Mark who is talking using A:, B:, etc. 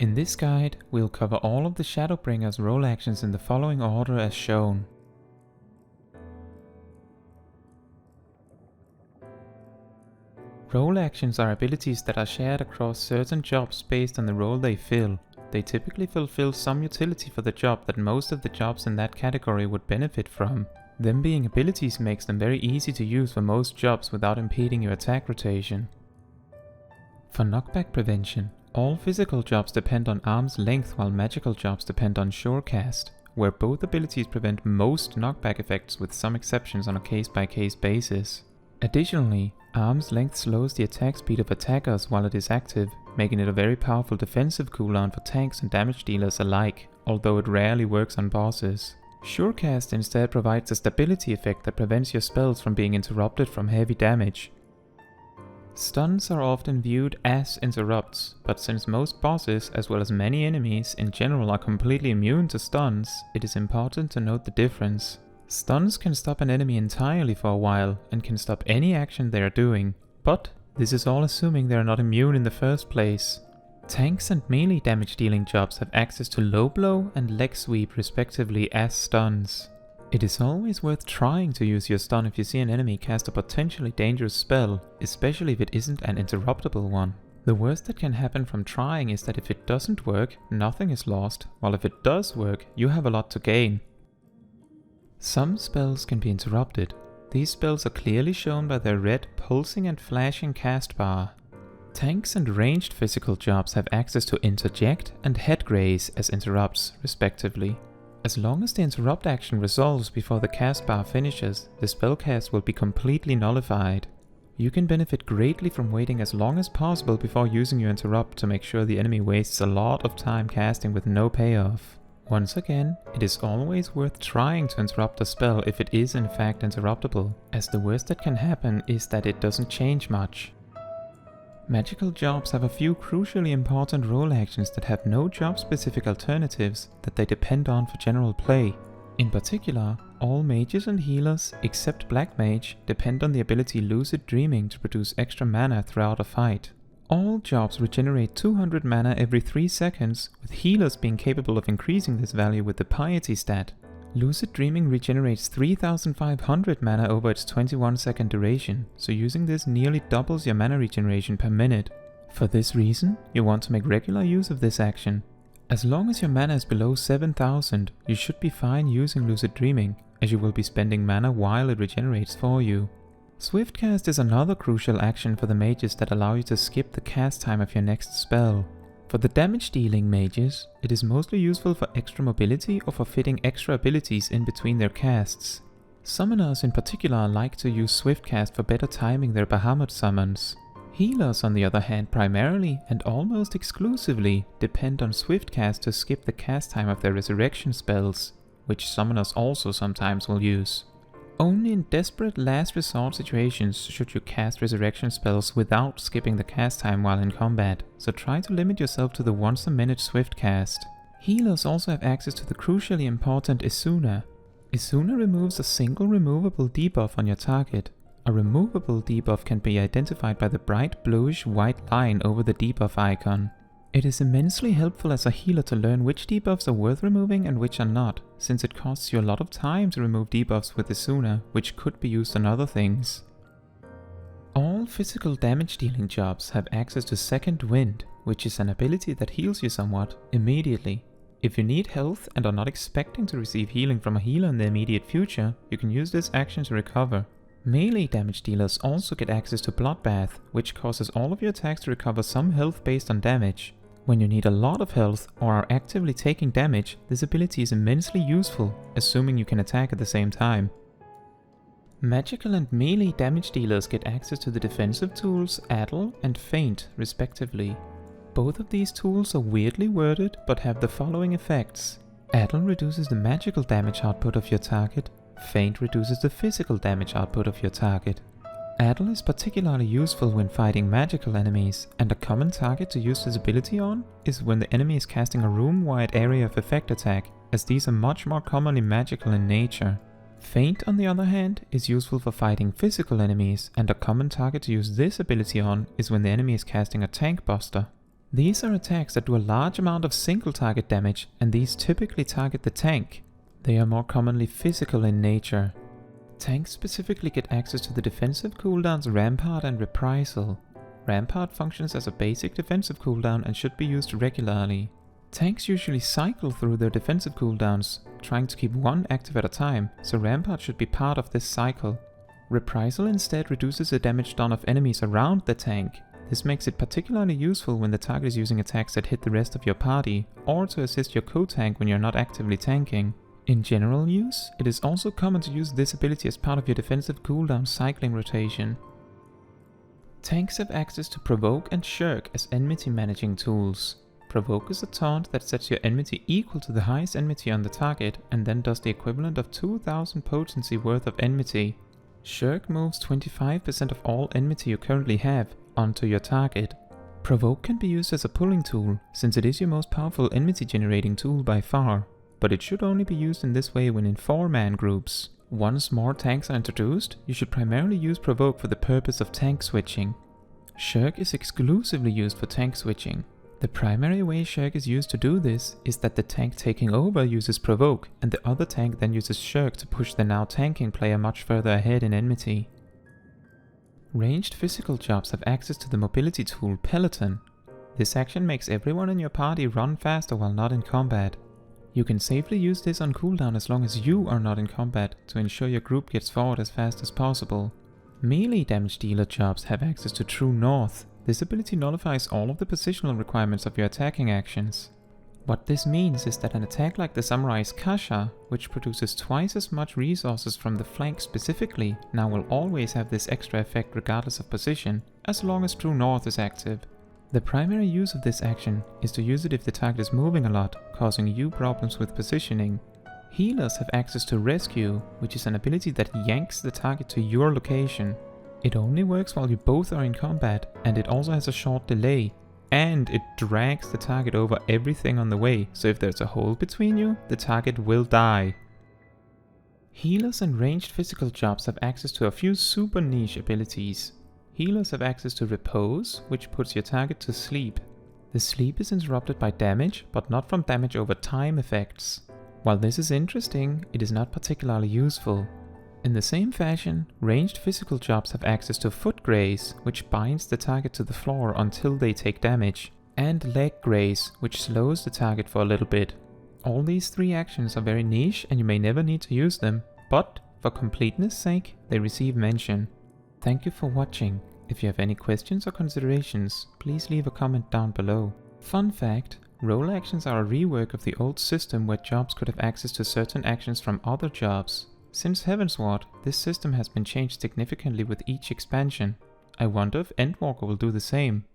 A: In this guide, we'll cover all of the Shadowbringers role actions in the following order as shown. Role actions are abilities that are shared across certain jobs based on the role they fill. They typically fulfill some utility for the job that most of the jobs in that category would benefit from. Them being abilities makes them very easy to use for most jobs without impeding your attack rotation. For Knockback Prevention, all physical jobs depend on arm's length while magical jobs depend on surecast, where both abilities prevent most knockback effects with some exceptions on a case-by-case basis. Additionally, arm's length slows the attack speed of attackers while it is active, making it a very powerful defensive cooldown for tanks and damage dealers alike, although it rarely works on bosses. Surecast instead provides a stability effect that prevents your spells from being interrupted from heavy damage. Stuns are often viewed as interrupts, but since most bosses, as well as many enemies in general, are completely immune to stuns, it is important to note the difference. Stuns can stop an enemy entirely for a while, and can stop any action they are doing, but this is all assuming they are not immune in the first place. Tanks and melee damage dealing jobs have access to low blow and leg sweep respectively as stuns. It is always worth trying to use your stun if you see an enemy cast a potentially dangerous spell, especially if it isn't an interruptible one. The worst that can happen from trying is that if it doesn't work, nothing is lost, while if it does work, you have a lot to gain. Some spells can be interrupted. These spells are clearly shown by their red, pulsing and flashing cast bar. Tanks and ranged physical jobs have access to interject and head graze as interrupts, respectively. As long as the interrupt action resolves before the cast bar finishes, the spell cast will be completely nullified. You can benefit greatly from waiting as long as possible before using your interrupt to make sure the enemy wastes a lot of time casting with no payoff. Once again, it is always worth trying to interrupt a spell if it is in fact interruptible, as the worst that can happen is that it doesn't change much. Magical jobs have a few crucially important role actions that have no job-specific alternatives that they depend on for general play. In particular, all mages and healers, except Black Mage, depend on the ability Lucid Dreaming to produce extra mana throughout a fight. All jobs regenerate 200 mana every 3 seconds, with healers being capable of increasing this value with the Piety stat. Lucid Dreaming regenerates 3500 mana over its 21-second duration, so using this nearly doubles your mana regeneration per minute. For this reason, you want to make regular use of this action. As long as your mana is below 7000, you should be fine using Lucid Dreaming, as you will be spending mana while it regenerates for you. Swiftcast is another crucial action for the mages that allow you to skip the cast time of your next spell. For the damage dealing mages, it is mostly useful for extra mobility or for fitting extra abilities in between their casts. Summoners in particular like to use Swiftcast for better timing their Bahamut summons. Healers on the other hand primarily and almost exclusively depend on Swiftcast to skip the cast time of their resurrection spells, which summoners also sometimes will use. Only in desperate last resort situations should you cast resurrection spells without skipping the cast time while in combat, so try to limit yourself to the once a minute swift cast. Healers also have access to the crucially important Isuna. Isuna removes a single removable debuff on your target. A removable debuff can be identified by the bright bluish white line over the debuff icon. It is immensely helpful as a healer to learn which debuffs are worth removing and which are not, since it costs you a lot of time to remove debuffs with Isuna, which could be used on other things. All physical damage dealing jobs have access to Second Wind, which is an ability that heals you somewhat, immediately. If you need health and are not expecting to receive healing from a healer in the immediate future, you can use this action to recover. Melee damage dealers also get access to Bloodbath, which causes all of your attacks to recover some health based on damage. When you need a lot of health or are actively taking damage, this ability is immensely useful, assuming you can attack at the same time. Magical and melee damage dealers get access to the defensive tools Addle and Feint, respectively. Both of these tools are weirdly worded but have the following effects. Addle reduces the magical damage output of your target, Feint reduces the physical damage output of your target. Addle is particularly useful when fighting magical enemies, and a common target to use this ability on is when the enemy is casting a room-wide area of effect attack, as these are much more commonly magical in nature. Feint, on the other hand, is useful for fighting physical enemies, and a common target to use this ability on is when the enemy is casting a tank buster. These are attacks that do a large amount of single target damage, and these typically target the tank. They are more commonly physical in nature. Tanks specifically get access to the defensive cooldowns Rampart and Reprisal. Rampart functions as a basic defensive cooldown and should be used regularly. Tanks usually cycle through their defensive cooldowns, trying to keep one active at a time, so Rampart should be part of this cycle. Reprisal instead reduces the damage done of enemies around the tank. This makes it particularly useful when the target is using attacks that hit the rest of your party, or to assist your co-tank when you're not actively tanking. In general use, it is also common to use this ability as part of your defensive cooldown cycling rotation. Tanks have access to Provoke and Shirk as enmity managing tools. Provoke is a taunt that sets your enmity equal to the highest enmity on the target and then does the equivalent of 2000 potency worth of enmity. Shirk moves 25% of all enmity you currently have onto your target. Provoke can be used as a pulling tool, since it is your most powerful enmity generating tool by far, but it should only be used in this way when in 4-man groups. Once more tanks are introduced, you should primarily use Provoke for the purpose of tank switching. Shirk is exclusively used for tank switching. The primary way Shirk is used to do this is that the tank taking over uses Provoke, and the other tank then uses Shirk to push the now tanking player much further ahead in enmity. Ranged physical jobs have access to the mobility tool Peloton. This action makes everyone in your party run faster while not in combat. You can safely use this on cooldown as long as you are not in combat to ensure your group gets forward as fast as possible. Melee damage dealer jobs have access to True North. This ability nullifies all of the positional requirements of your attacking actions. What this means is that an attack like the Samurai's Kasha, which produces twice as much resources from the flank specifically, now will always have this extra effect regardless of position, as long as True North is active. The primary use of this action is to use it if the target is moving a lot, causing you problems with positioning. Healers have access to Rescue, which is an ability that yanks the target to your location. It only works while you both are in combat, and it also has a short delay. And it drags the target over everything on the way, so if there's a hole between you, the target will die. Healers and ranged physical jobs have access to a few super niche abilities. Healers have access to Repose, which puts your target to sleep. The sleep is interrupted by damage, but not from damage over time effects. While this is interesting, it is not particularly useful. In the same fashion, ranged physical jobs have access to Foot Graze, which binds the target to the floor until they take damage, and Leg Graze, which slows the target for a little bit. All these three actions are very niche and you may never need to use them, but for completeness' sake, they receive mention. Thank you for watching. If you have any questions or considerations, please leave a comment down below. Fun fact, role actions are a rework of the old system where jobs could have access to certain actions from other jobs. Since Heavensward, this system has been changed significantly with each expansion. I wonder if Endwalker will do the same.